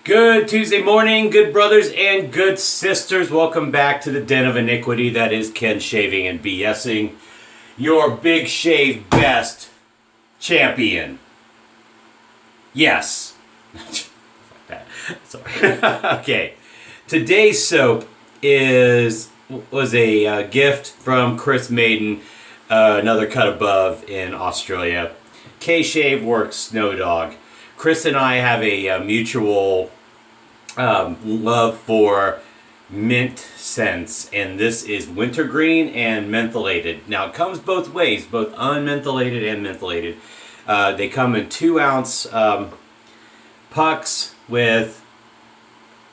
Good Tuesday morning, good brothers and good sisters. Welcome back to the den of iniquity that is Ken shaving and BSing. Your Big Shave Best champion. Yes. Sorry. Okay. Today's soap was a gift from Chris Maiden, another cut above in Australia. K Shave Worx Snow Dog. Chris and I have a mutual love for mint scents, and this is wintergreen and mentholated. Now it comes both ways, both unmentholated and mentholated. They come in 2-ounce pucks with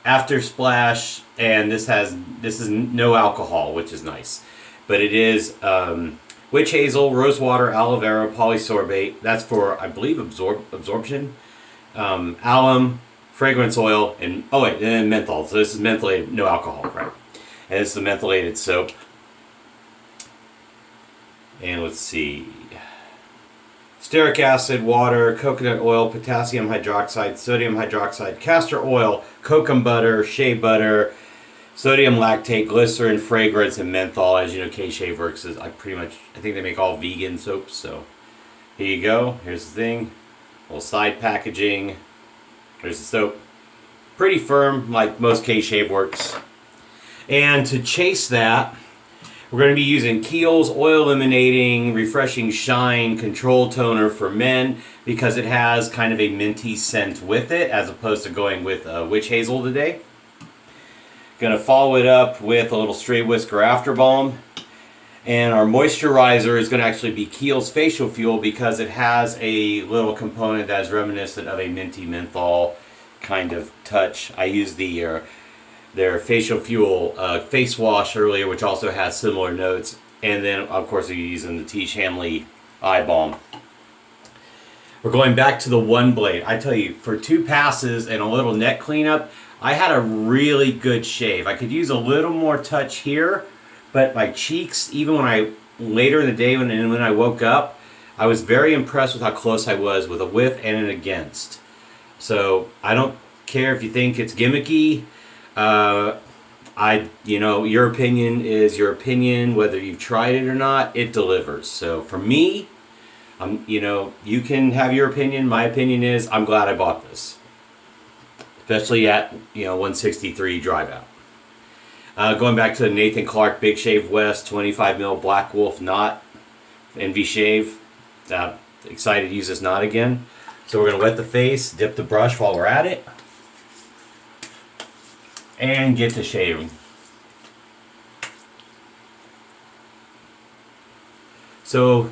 after splash, and this is no alcohol, which is nice. But it is witch hazel, rosewater, aloe vera, polysorbate. That's for, I believe, absorption. Alum, fragrance oil, and and menthol. So this is mentholated, no alcohol, right? And it's the mentholated soap. And let's see. Stearic acid, water, coconut oil, potassium hydroxide, sodium hydroxide, castor oil, cocoa butter, shea butter, sodium lactate, glycerin, fragrance, and menthol. As you know, K Shave Worx is I think they make all vegan soaps. So here you go. Here's the thing. Little side packaging. There's the soap. Pretty firm, like most K Shave Worx. And to chase that, we're going to be using Keihl's Oil Eliminating Refreshing Shine Control Toner for men because it has kind of a minty scent with it, as opposed to going with witch hazel today. Going to follow it up with a little stray Whisker After Balm. And our moisturizer is going to actually be Keihl's Facial Fuel because it has a little component that is reminiscent of a minty menthol kind of touch. I used their Facial Fuel face wash earlier, which also has similar notes. And then, of course, we're using the Tiege Hanley eye balm. We're going back to the OneBlade. I tell you, for 2 passes and a little neck cleanup, I had a really good shave. I could use a little more touch here. But my cheeks, even later in the day when I woke up, I was very impressed with how close I was with a with and an against. So I don't care if you think it's gimmicky. Your opinion is your opinion. Whether you've tried it or not, it delivers. So for me, you can have your opinion. My opinion is I'm glad I bought this, especially at 163 drive out. Going back to the Nathan Clark Big Shave West 25mm Balck Wolf knot NV shave. Excited to use this knot again. So we're going to wet the face, dip the brush while we're at it, and get to shaving. So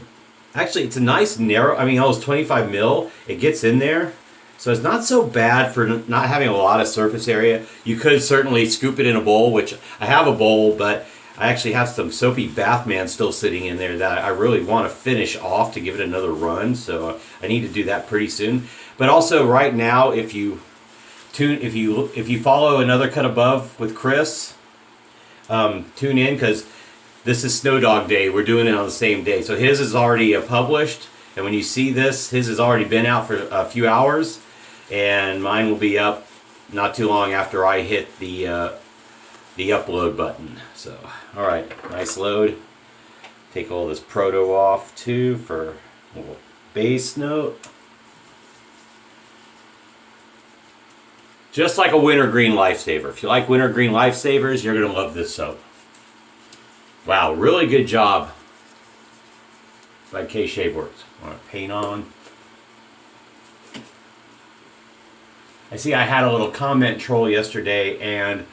actually it's a nice narrow, it's 25mm. It gets in there. So it's not so bad for not having a lot of surface area. You could certainly scoop it in a bowl, which I have a bowl, but I actually have some soapy Bathman still sitting in there that I really want to finish off to give it another run. So I need to do that pretty soon. But also right now, if you follow Another Cut Above with Chris, tune in because this is Snow Dog Day. We're doing it on the same day. So his is already published, and when you see this, his has already been out for a few hours. And mine will be up not too long after I hit the upload button. So, all right, nice load. Take all this proto off too for a little base note. Just like a wintergreen lifesaver. If you like wintergreen lifesavers, you're gonna love this soap. Wow, really good job by K Shave Worx. Want to paint on. I see I had a little comment troll yesterday, and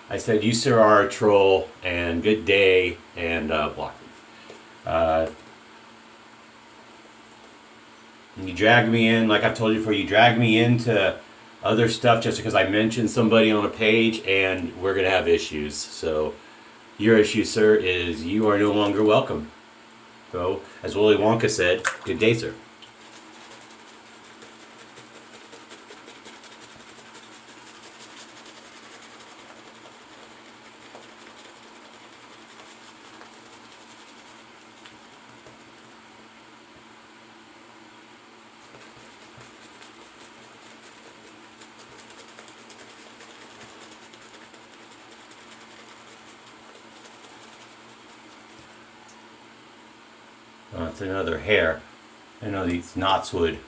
I said, you sir are a troll, and good day, and block me. You drag me in, like I've told you before, you drag me into other stuff just because I mentioned somebody on a page, and we're going to have issues. So your issue, sir, is you are no longer welcome. So, as Willy Wonka said, good day, sir. That's another hair. I know these knots would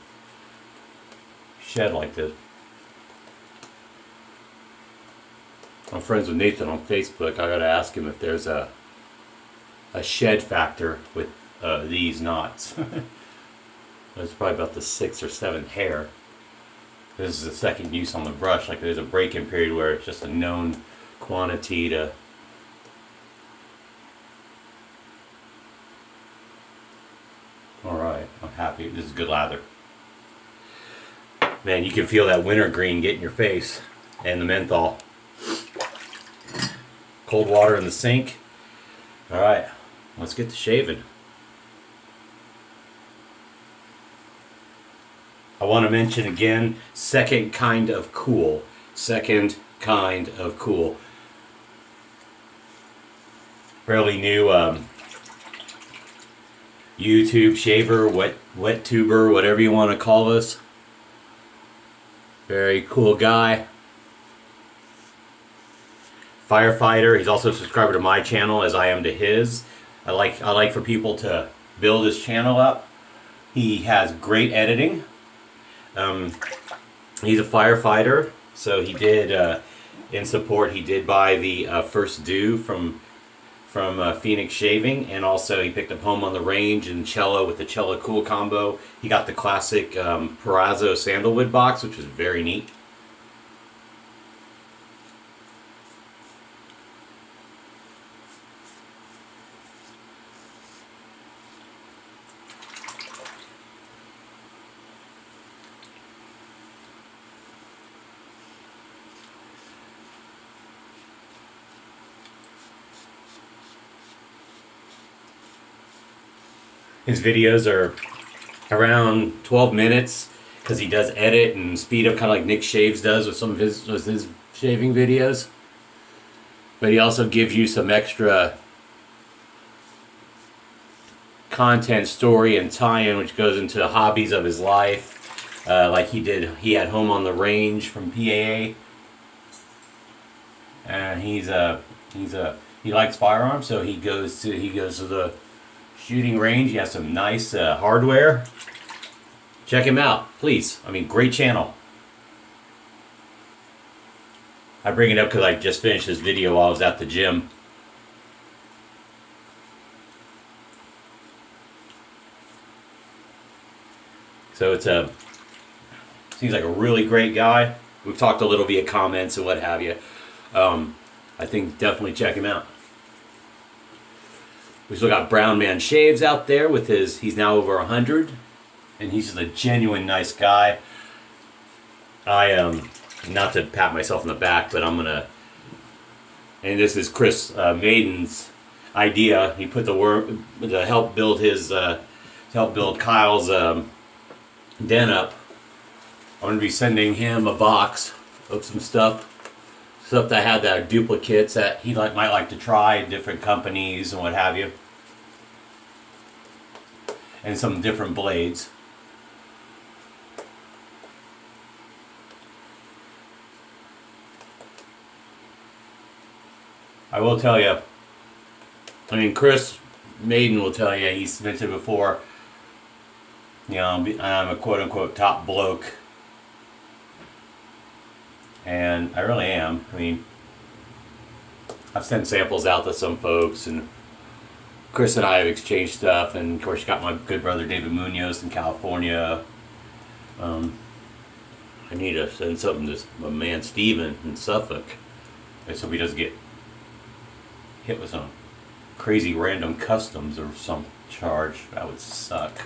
shed like this. I'm friends with Nathan on Facebook. I gotta ask him if there's a shed factor with these knots. It's probably about the 6th or 7th hair. This is the second use on the brush. Like there's a break-in period where it's just a known quantity to. Alright, I'm happy. This is good lather. Man, you can feel that wintergreen get in your face. And the menthol. Cold water in the sink. Alright, let's get to shaving. I want to mention again, second kind of cool. Second kind of cool. Fairly new YouTube shaver, wet tuber, whatever you want to call us. Very cool guy. Firefighter. He's also a subscriber to my channel, as I am to his. I like for people to build his channel up. He has great editing. He's a firefighter, so he did in support. He did buy the first due from Phoenix Shaving, and also he picked up Home on the Range and Cello with the Cello Cool combo. He got the classic Perazzo Sandalwood box, which was very neat. His videos are around 12 minutes because he does edit and speed up, kind of like Nick Shaves does with some of his shaving videos. But he also gives you some extra content, story, and tie-in, which goes into the hobbies of his life. Like he had Home on the Range from PAA, and he likes firearms, so he goes to the shooting range. He has some nice hardware. Check him out, please. I mean, great channel. I bring it up because I just finished this video while I was at the gym. So seems like a really great guy. We've talked a little via comments and what have you. I think definitely check him out. We still got Brown Man Shaves out there with he's now over 100, and he's just a genuine nice guy. Not to pat myself in the back, but I'm gonna, and this is Chris Maiden's idea. He put the work to help build Keil's den up. I'm gonna be sending him a box of some stuff that had that are duplicates that he might like to try, different companies and what have you, and some different blades. I will tell you, I mean, Chris Maiden will tell you, he's mentioned before, you know, I'm a quote-unquote top bloke. And I really am. I mean, I've sent samples out to some folks, and Chris and I have exchanged stuff, and of course you got my good brother David Munoz in California. I need to send something to my man Steven in Suffolk. I hope he doesn't get hit with some crazy random customs or some charge. That would suck.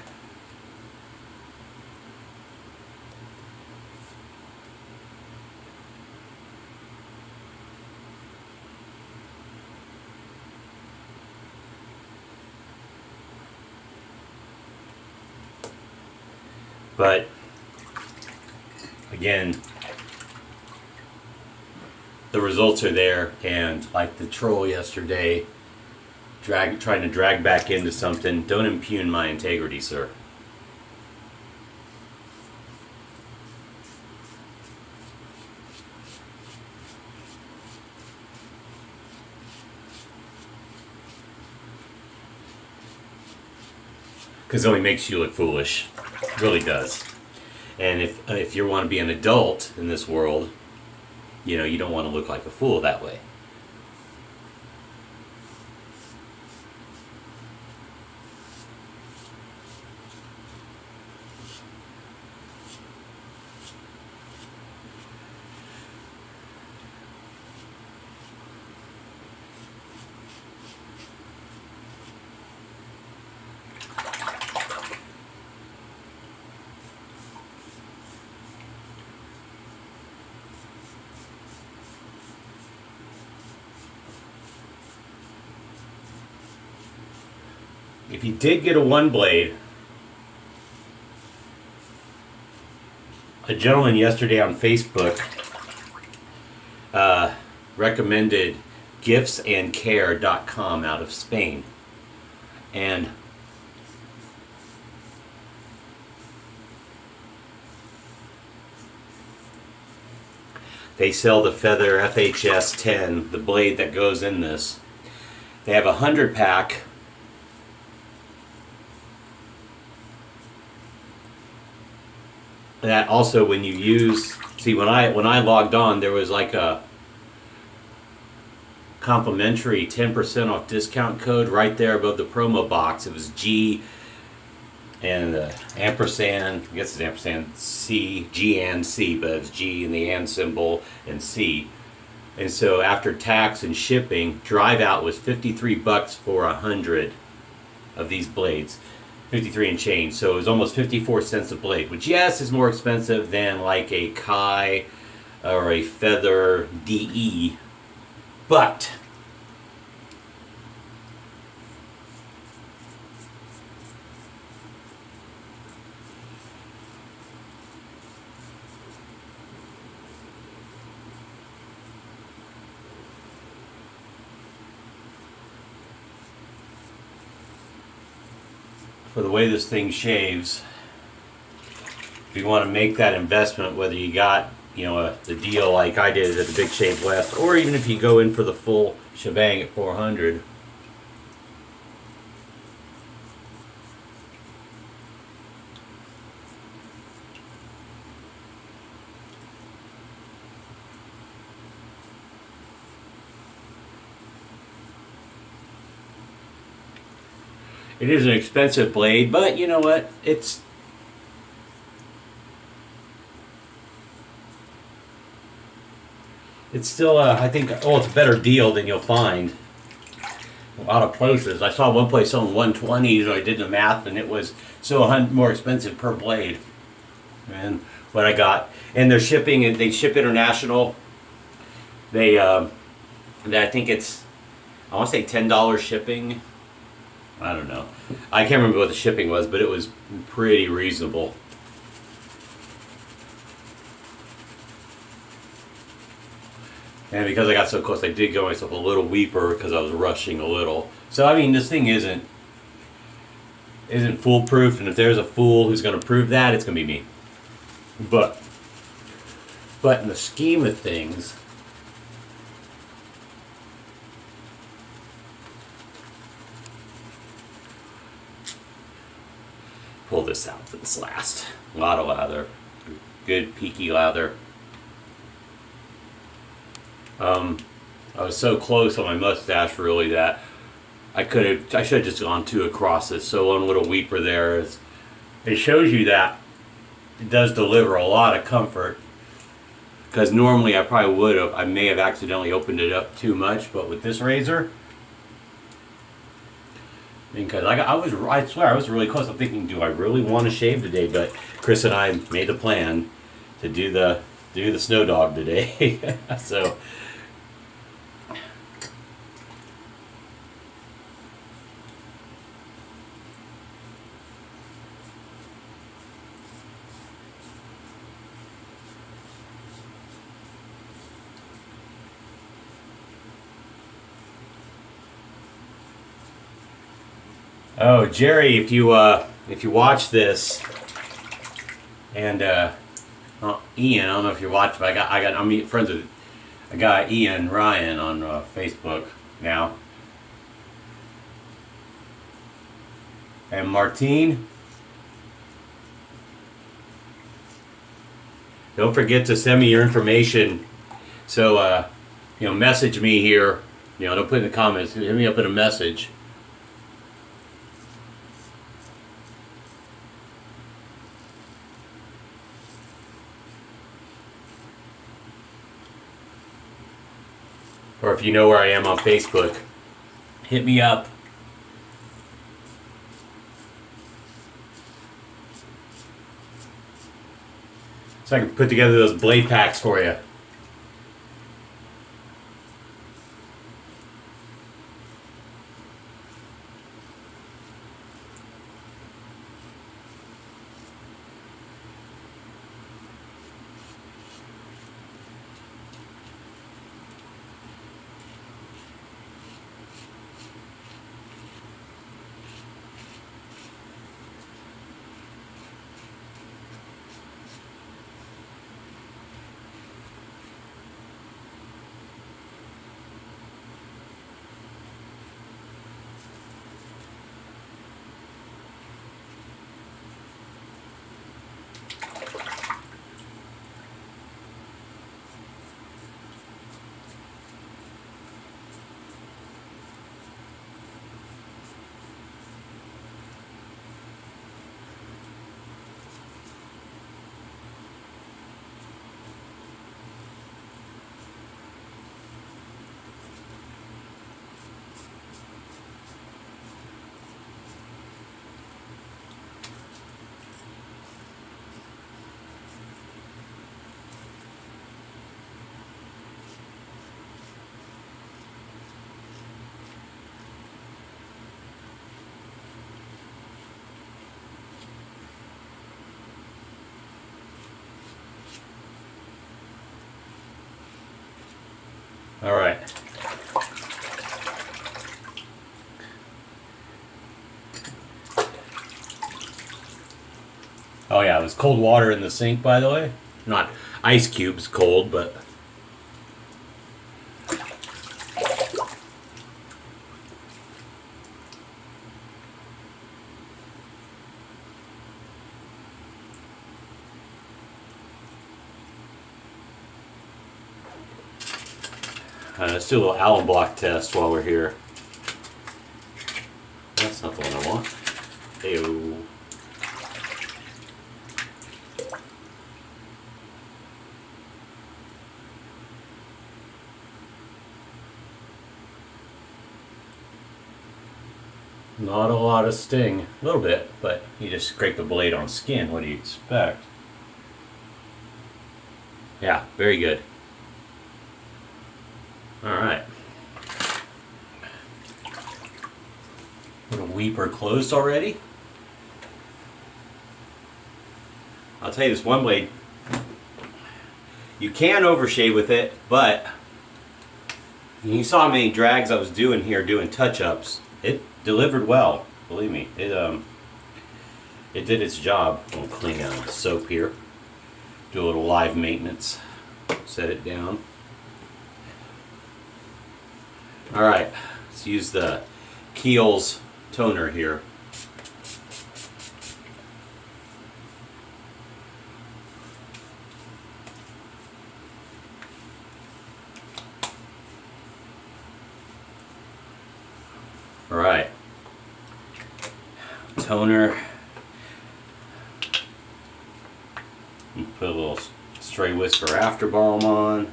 But again, the results are there, and like the troll yesterday, trying to drag back into something. Don't impugn my integrity, sir. because it only makes you look foolish. It really does. And if you want to be an adult in this world, you know, you don't want to look like a fool that way. If you did get a OneBlade, a gentleman yesterday on Facebook recommended giftsandcare.com out of Spain. And they sell the Feather FHS 10, the blade that goes in this. They have a 100-pack. That also, when you use, see, when I logged on, there was like a complimentary 10% off discount code right there above the promo box. It was G and ampersand, I guess it's ampersand C, G and C, but it's G and the and symbol and C. And so after tax and shipping, drive out was $53 for 100 of these blades. 53 and change, so it was almost 54 cents a blade, which yes is more expensive than like a Keihl or a Feather DE, but for the way this thing shaves, if you want to make that investment, whether you got, you know, the deal like I did at the Big Shave West, or even if you go in for the full shebang at 400, it is an expensive blade, but you know what? It's still, I think, it's a better deal than you'll find a lot of places. I saw one place selling 120s, so I did the math, and it was so more expensive per blade than what I got. And they're shipping, and they ship international. They, I think it's, I want to say $10 shipping. I don't know. I can't remember what the shipping was, but it was pretty reasonable. And because I got so close, I did give myself a little weeper because I was rushing a little. So I mean, this thing isn't foolproof, and if there's a fool who's going to prove that, it's going to be me. But in the scheme of things, pull this out for this last. A lot of lather. Good peaky lather. I was so close on my mustache really that I should have just gone 2 across this. So one little weeper there is, it shows you that it does deliver a lot of comfort. Because normally I may have accidentally opened it up too much, but with this razor, because I swear I was really close. I'm thinking, do I really want to shave today? But Chris and I made a plan to do the snow dog today. So oh, Jerry, if you watch this, and Ian, I don't know if you watch, but I'm friends with a guy, Ian Ryan, on Facebook now. And Martine, don't forget to send me your information. So, message me here. Don't put in the comments. Hit me up in a message. Or if you know where I am on Facebook, hit me up. So I can put together those blade packs for you. All right. Oh yeah, it was cold water in the sink, by the way. Not ice cubes cold, but... let's do a little alum block test while we're here. That's not the one I want. Ew. Not a lot of sting. A little bit, but you just scrape the blade on skin. What do you expect? Yeah, very good. Alright. Little weeper closed already. I'll tell you this OneBlade, you can overshave with it, but you saw how many drags I was doing here, doing touch-ups. It delivered well, believe me. It did its job. I'll clean out the soap here. Do a little live maintenance. Set it down. Alright, let's use the Keil's toner here. Alright, toner. Put a little stray Whisker after balm on.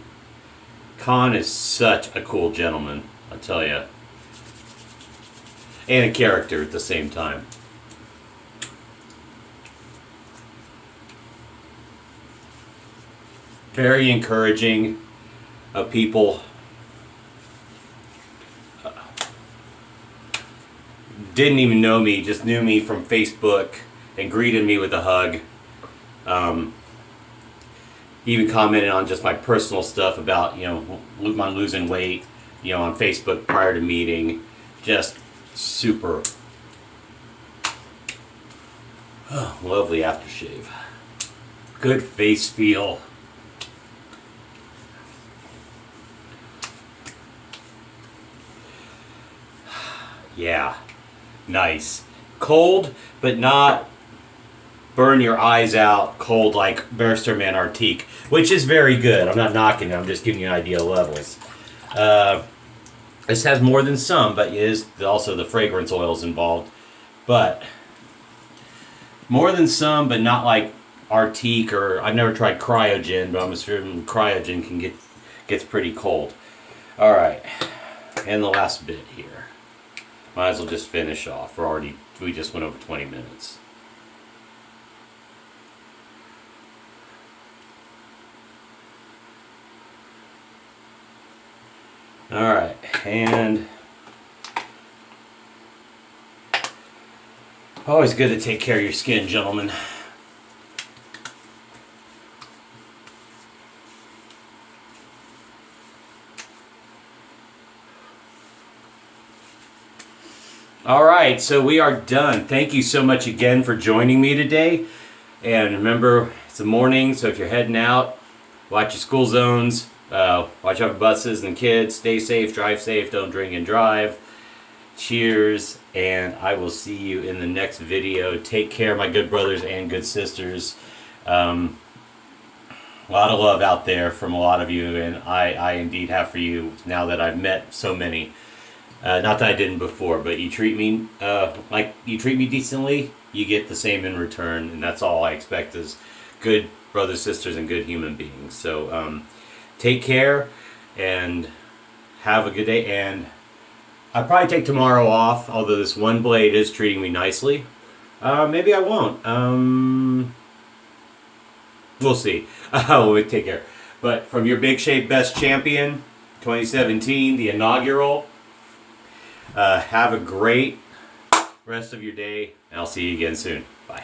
Khan is such a cool gentleman, I'll tell you. And a character at the same time. Very encouraging of people. Didn't even know me, just knew me from Facebook and greeted me with a hug. Even commented on just my personal stuff about, my losing weight, on Facebook prior to meeting. Just super lovely aftershave. Good face feel. Yeah, nice. cold, but not burn your eyes out cold like Bersterman Arctique, which is very good. I'm not knocking it, I'm just giving you ideal levels. This has more than some, but it is also the fragrance oils involved. But more than some, but not like Arctique, or I've never tried Cryogen, but I'm assuming Cryogen gets pretty cold. All right, and the last bit here. Might as well just finish off. We just went over 20 minutes. All right, and always good to take care of your skin, gentlemen. All right, so we are done. Thank you so much again for joining me today. And remember, it's the morning, so if you're heading out, watch your school zones. Watch out for buses and kids. Stay safe, drive safe, don't drink and drive. Cheers, and I will see you in the next video. Take care, my good brothers and good sisters. A lot of love out there from a lot of you, and I indeed have for you now that I've met so many. Not that I didn't before, but you treat me like you treat me decently, you get the same in return, and that's all I expect as good brothers, sisters, and good human beings. So take care and have a good day. And I'll probably take tomorrow off, although this OneBlade is treating me nicely. Maybe I won't. We'll see. We'll take care. But from your Big Shave Best Champion 2017, the inaugural, have a great rest of your day, and I'll see you again soon. Bye.